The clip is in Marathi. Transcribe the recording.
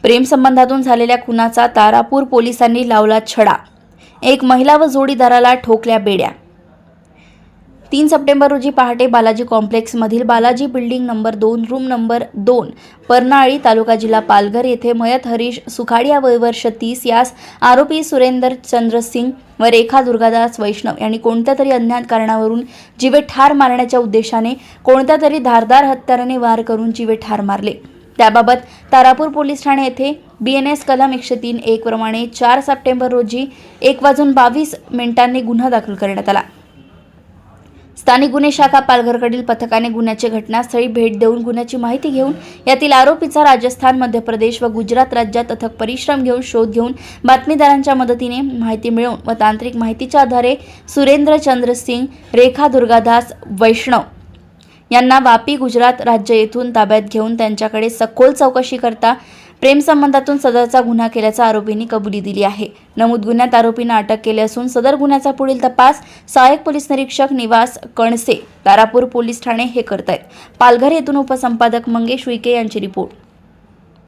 प्रेमसंबंधातून झालेल्या खुनाचा तारापूर पोलिसांनी लावला छडा। एक महिला व जोडीदाराला ठोकल्या बेड्या। 3 सप्टेंबर रोजी पहाटे बालाजी कॉम्प्लेक्समधील Balaji building number 2 room number 2 Parnali taluka जिल्हा पालघर येथे मयत हरीश सुखाडिया वय वर्ष 30 यास आरोपी सुरेंद्र चंद्रसिंग व रेखा दुर्गादास वैष्णव यांनी कोणत्या तरी अज्ञात कारणावरून जीवे ठार मारण्याच्या उद्देशाने कोणत्या तरी धारदार हत्याराने वार करून जीवे ठार मारले। त्याबाबत तारापूर पोलीस ठाणे येथे BNS कलम 103(1) प्रमाणे 4 सप्टेंबर रोजी 1:22 गुन्हा दाखल करण्यात आला। स्थानिक गुन्हे शाखा पालघरकडील पथकाने गुन्ह्याची घटनास्थळी भेट देऊन गुन्ह्याची माहिती घेऊन यातील आरोपीचा राजस्थान, मध्य प्रदेश व गुजरात राज्यात अथक परिश्रम घेऊन शोध घेऊन बातमीदारांच्या मदतीने माहिती मिळवून व तांत्रिक माहितीच्या आधारे सुरेंद्र चंद्रसिंग, रेखा दुर्गादास वैष्णव यांना वापी, गुजरात राज्य येथून ताब्यात घेऊन त्यांच्याकडे सखोल चौकशी करता प्रेमसंबंधातून सदरचा गुन्हा केल्याचा आरोपींनी कबुली दिली आहे। नमूद गुन्ह्यात आरोपींना अटक केली असून सदर गुन्ह्याचा पुढील तपास सहाय्यक पोलीस निरीक्षक निवास कणसे, तारापूर पोलीस ठाणे हे करतायत। पालघर येथून उपसंपादक मंगेश उईके यांची रिपोर्ट।